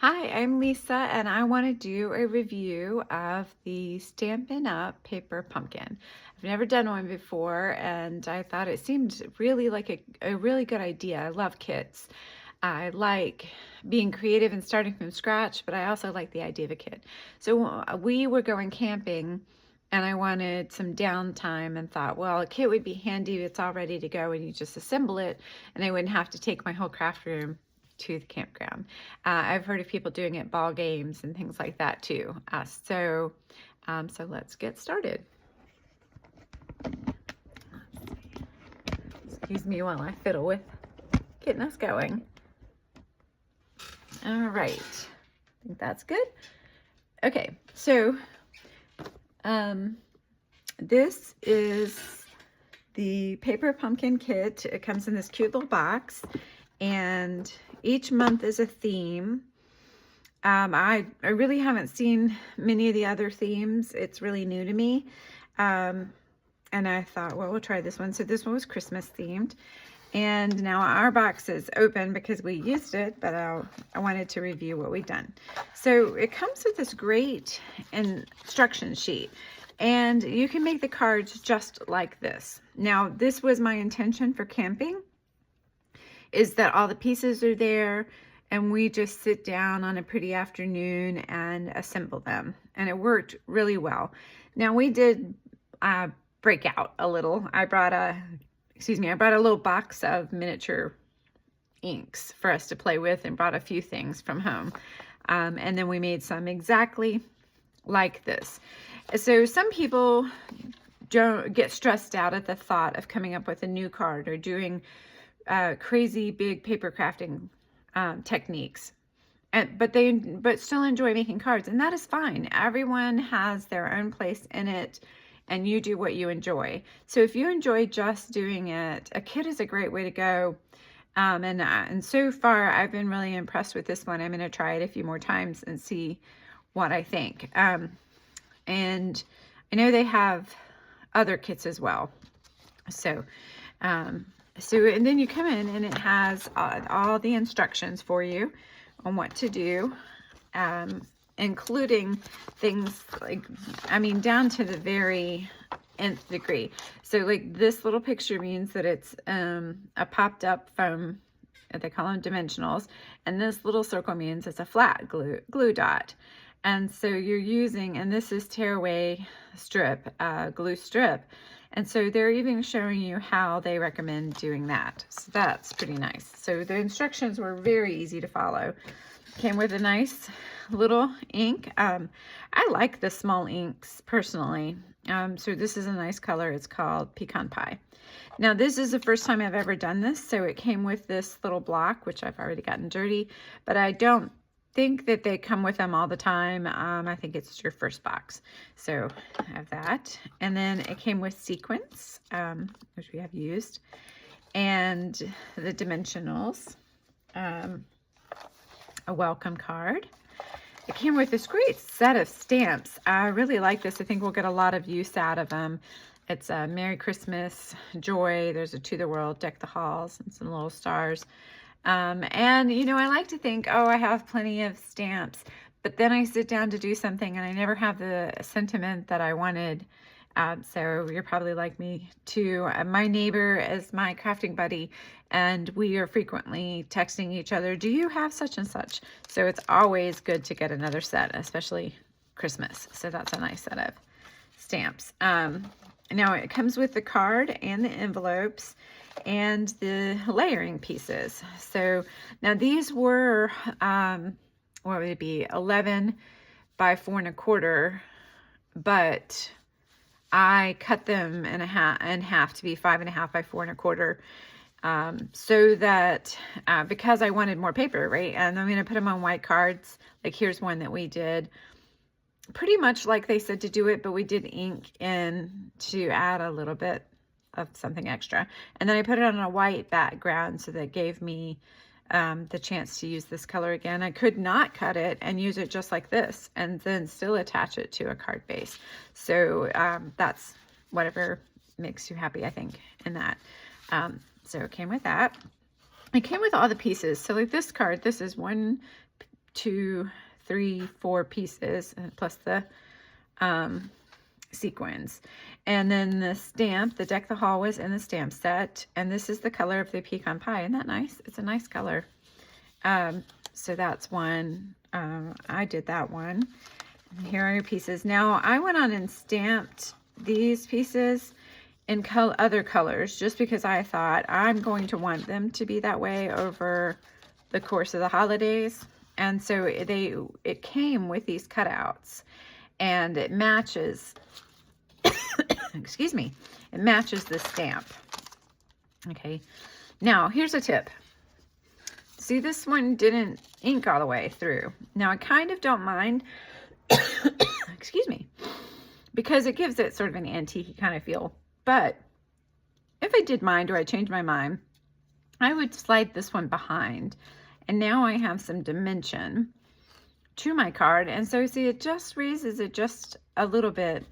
Hi, I'm Lisa, and I want to do a review of the Stampin' Up! Paper Pumpkin. I've never done one before, and I thought it seemed really like a really good idea. I love kits. I like being creative and starting from scratch, but I also like the idea of a kit. So we were going camping, and I wanted some downtime and thought, well, a kit would be handy. It's all ready to go, and you just assemble it, and I wouldn't have to take my whole craft room to the campground. I've heard of people doing it at ball games and things like that too. So let's get started. Excuse me while I fiddle with getting us going. All right, I think that's good. Okay, so this is the Paper Pumpkin kit. It comes in this cute little box, and each month is a theme. I really haven't seen many of the other themes. It's really new to me. And I thought, well, we'll try this one. So this one was Christmas themed. And now our box is open because we used it, but I wanted to review what we've done. So it comes with this great instruction sheet. And you can make the cards just like this. Now, this was my intention for camping, is that all the pieces are there and we just sit down on a pretty afternoon and assemble them. And it worked really well. Now we did break out a little. I brought a little box of miniature inks for us to play with and brought a few things from home. And then we made some exactly like this. So some people don't get stressed out at the thought of coming up with a new card or doing crazy big paper crafting techniques, but still enjoy making cards, and that is fine. Everyone has their own place in it, and you do what you enjoy. So if you enjoy just doing it, a kit is a great way to go. And so far I've been really impressed with this one. I'm going to try it a few more times and see what I think. And I know they have other kits as well. So and then you come in and it has all the instructions for you on what to do, including things like, down to the very nth degree. So like this little picture means that it's a popped up foam, they call them dimensionals, and this little circle means it's a flat glue dot. And so you're using, and this is tearaway strip, glue strip. And so they're even showing you how they recommend doing that. So that's pretty nice. So the instructions were very easy to follow. Came with a nice little ink. I like the small inks personally. So this is a nice color. It's called Pecan Pie. Now this is the first time I've ever done this. So it came with this little block, which I've already gotten dirty, but I don't think that they come with them all the time. I think it's your first box. So I have that. And then it came with sequins, which we have used, and the dimensionals, a welcome card. It came with this great set of stamps. I really like this. I think we'll get a lot of use out of them. It's a Merry Christmas, Joy, there's a To the World, Deck the Halls, and some little stars. And you know, I like to think, oh, I have plenty of stamps, but then I sit down to do something and I never have the sentiment that I wanted. So you're probably like me too. My neighbor is my crafting buddy, and we are frequently texting each other, do you have such and such? So it's always good to get another set, especially Christmas. So that's a nice set of stamps. Now it comes with the card and the envelopes and the layering pieces. So now these were, what would it be, 11 by 4 1/4, but I cut them in half to be 5.5 by 4 1/4, so that, because I wanted more paper, right? And I'm going to put them on white cards. Like here's one that we did pretty much like they said to do it, but we did ink in to add a little bit of something extra. And then I put it on a white background, so that gave me the chance to use this color again. I could not cut it and use it just like this and then still attach it to a card base. So that's whatever makes you happy, I think, in that. So it came with that. It came with all the pieces. So like this card, this is 1, 2, 3, 4 pieces plus the sequins. And then the stamp, the Deck the Hall was in the stamp set, and this is the color of the pecan pie. Isn't that nice? It's a nice color. So that's one. I did that one. And here are your pieces. Now I went on and stamped these pieces in other colors just because I thought I'm going to want them to be that way over the course of the holidays. And so it came with these cutouts, and it matches excuse me, it matches the stamp. Okay, now here's a tip. See, this one didn't ink all the way through. Now I kind of don't mind excuse me, because it gives it sort of an antique kind of feel. But if I did mind, or I changed my mind, I would slide this one behind, and now I have some dimension to my card. And so see, it just raises it just a little bit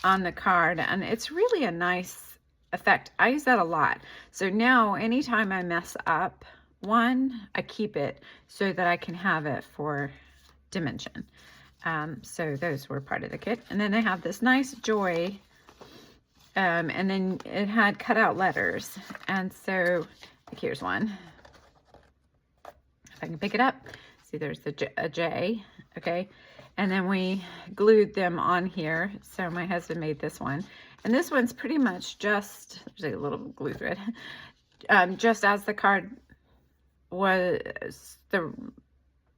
on the card, and it's really a nice effect. I use that a lot. So now anytime I mess up one, I keep it so that I can have it for dimension. So those were part of the kit. And then they have this nice joy, and then it had cut out letters. And so here's one. If I can pick it up, see there's a J, okay? And then we glued them on here. So my husband made this one. And this one's pretty much just, there's a little glue thread, just as the card was, the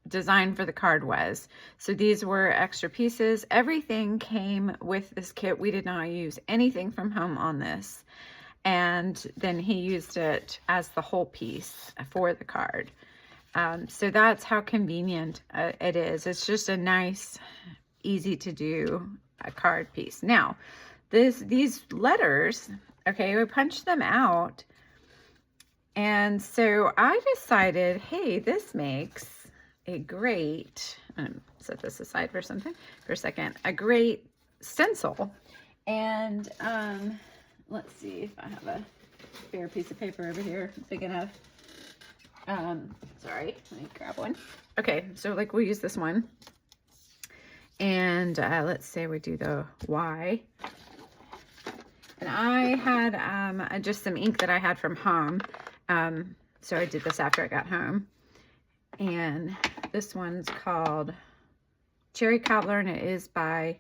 design for the card was. So these were extra pieces. Everything came with this kit. We did not use anything from home on this. And then he used it as the whole piece for the card. So that's how convenient it is. It's just a nice, easy to do card piece. Now, these letters, okay, we punched them out. And so I decided, hey, this makes a great, I'm gonna set this aside for a second, a great stencil. And let's see if I have a spare piece of paper over here big enough. Sorry, let me grab one. Okay, so like we'll use this one. And let's say we do the Y. And I had just some ink that I had from home. So I did this after I got home. And this one's called Cherry Cobbler, and it is by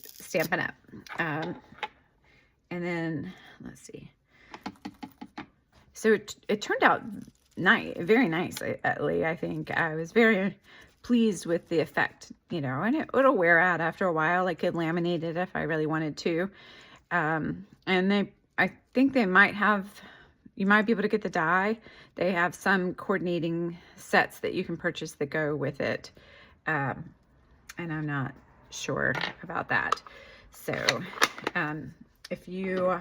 Stampin' Up. And then, let's see. So it turned out nice, very nicely. I think I was very pleased with the effect, you know, and it'll wear out after a while. I could laminate it if I really wanted to. And I think they might have, you might be able to get the die. They have some coordinating sets that you can purchase that go with it. And I'm not sure about that. So if you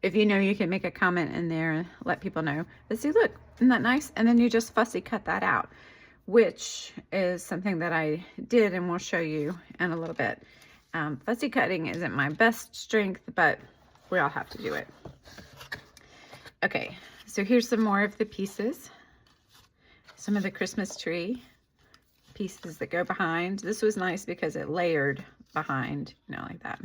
know, you can make a comment in there and let people know. Let's see, look, isn't that nice? And then you just fussy cut that out, which is something that I did and we'll show you in a little bit. Fussy cutting isn't my best strength, but we all have to do it. Okay, so here's some more of the pieces. Some of the Christmas tree pieces that go behind. This was nice because it layered behind, you know, like that.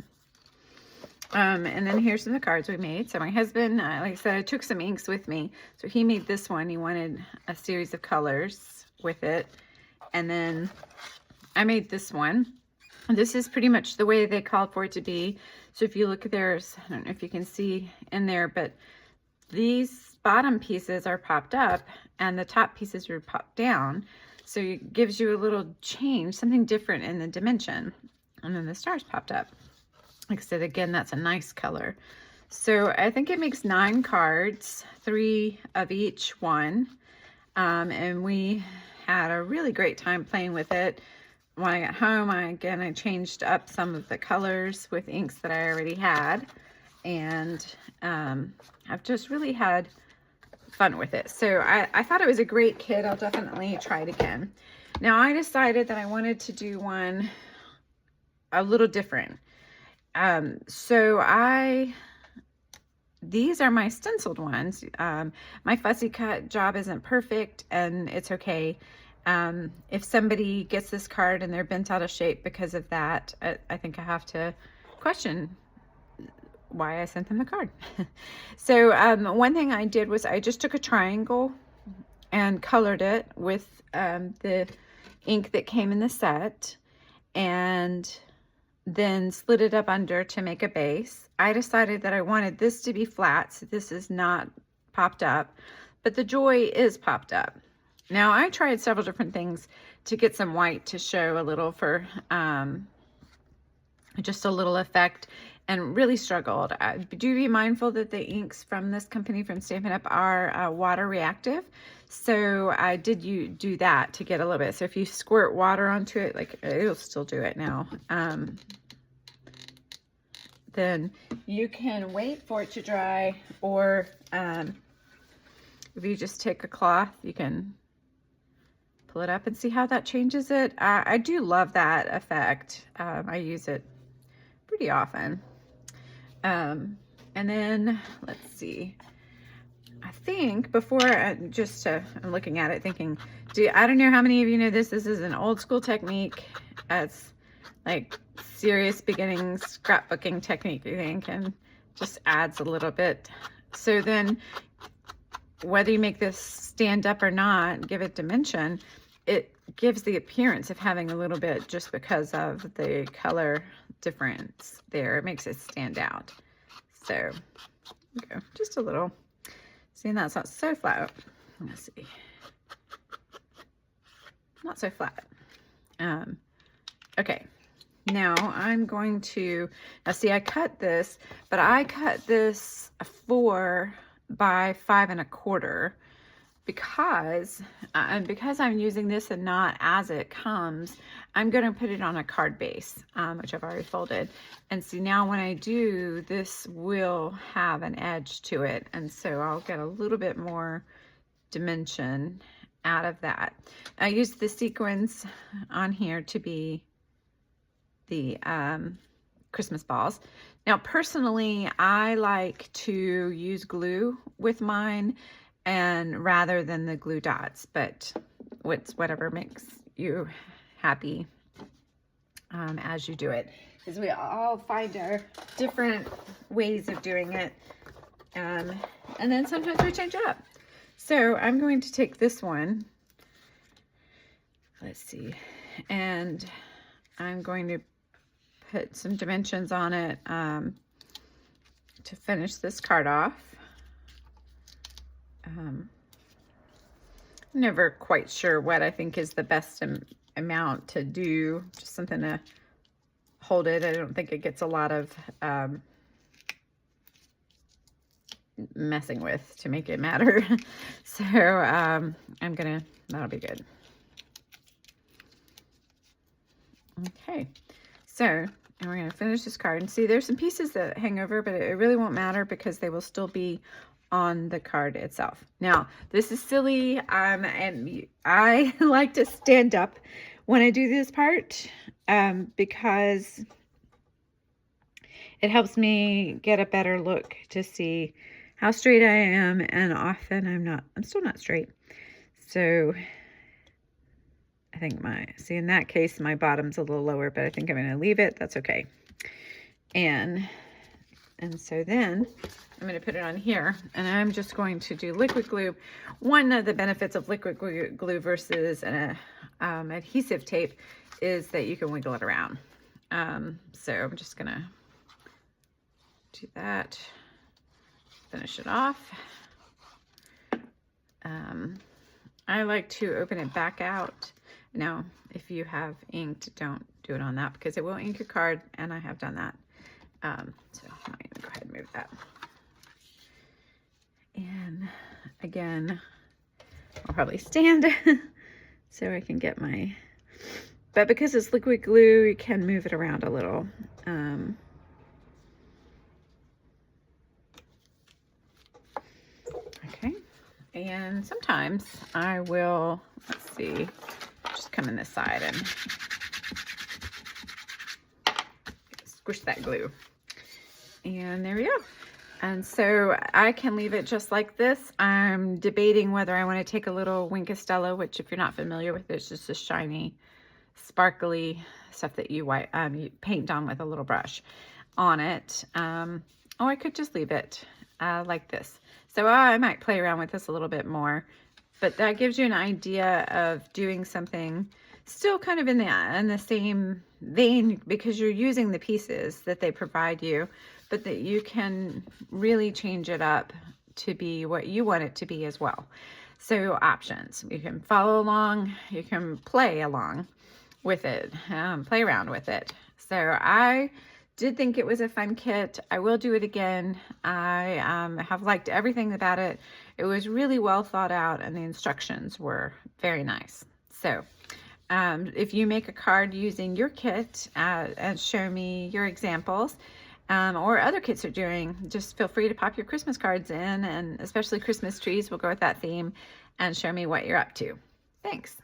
And then here's some of the cards we made. So my husband, like I said, I took some inks with me. So he made this one. He wanted a series of colors with it. And then I made this one. This is pretty much the way they called for it to be. So if you look at theirs, I don't know if you can see in there, but these bottom pieces are popped up and the top pieces are popped down. So it gives you a little change, something different in the dimension. And then the stars popped up. Like I said, again, that's a nice color. So I think it makes 9 cards, 3 of each one. And we had a really great time playing with it. When I got home, I changed up some of the colors with inks that I already had. And I've just really had fun with it. So I thought it was a great kit. I'll definitely try it again. Now I decided that I wanted to do one a little different. These are my stenciled ones. My fussy cut job isn't perfect and it's okay. If somebody gets this card and they're bent out of shape because of that, I think I have to question why I sent them the card. So one thing I did was I just took a triangle and colored it with the ink that came in the set, and then slid it up under to make a base. I decided that I wanted this to be flat, so this is not popped up, but the joy is popped up. Now I tried several different things to get some white to show a little for just a little effect, and really struggled. Do be mindful that the inks from this company, from Stampin' Up, are water reactive. So I did do that to get a little bit. So if you squirt water onto it, like it'll still do it now. Then you can wait for it to dry, or if you just take a cloth, you can pull it up and see how that changes it. I do love that effect. I use it pretty often. And then let's see, I think before I'm looking at it thinking, I don't know how many of you know this is an old school technique. It's like serious beginning scrapbooking technique, I think, and just adds a little bit. So then whether you make this stand up or not, give it dimension, it gives the appearance of having a little bit just because of the color difference there. It makes it stand out. So go just a little. See, that's not so flat. Let's see. Not so flat. Okay. Now I'm going to, now see, I cut this, but I cut this 4 by 5 1/4 because I'm using this and not as it comes. I'm going to put it on a card base, which I've already folded. And see, now when I do, this will have an edge to it. And so I'll get a little bit more dimension out of that. I used the sequins on here to be the Christmas balls. Now, personally, I like to use glue with mine, and rather than the glue dots, but whatever makes you happy as you do it, because we all find our different ways of doing it, and then sometimes we change it up. So I'm going to take this one, let's see, and I'm going to put some dimensions on it to finish this card off. Never quite sure what I think is the best amount to do, just something to hold it. I don't think it gets a lot of messing with to make it matter. So that'll be good. Okay, so, and we're going to finish this card, and see, there's some pieces that hang over, but it really won't matter because they will still be on the card itself. Now, this is silly, and I like to stand up when I do this part because it helps me get a better look to see how straight I am, and often I'm still not straight. So I think in that case, my bottom's a little lower, but I think I'm going to leave it. That's okay. And so then I'm going to put it on here, and I'm just going to do liquid glue. One of the benefits of liquid glue versus an adhesive tape is that you can wiggle it around. So I'm just going to do that, finish it off. I like to open it back out. Now, if you have inked, don't do it on that because it will ink your card, and I have done that. So I'm going to go ahead and move that. And again, I'll probably stand so I can get but because it's liquid glue, you can move it around a little. Okay, and sometimes I will, let's see, just come in this side and squish that glue. And there we go. And so I can leave it just like this. I'm debating whether I want to take a little Wink of Stella, which if you're not familiar with, it's just a shiny, sparkly stuff that you paint on with a little brush on it. Or I could just leave it like this. So I might play around with this a little bit more, but that gives you an idea of doing something still kind of in the same vein, because you're using the pieces that they provide you, but that you can really change it up to be what you want it to be as well. So options, you can follow along, you can play along with it, play around with it. So I did think it was a fun kit. I will do it again. I have liked everything about it. It was really well thought out, and the instructions were very nice. So if you make a card using your kit and show me your examples, or other kits are doing, just feel free to pop your Christmas cards in, and especially Christmas trees will go with that theme, and show me what you're up to. Thanks.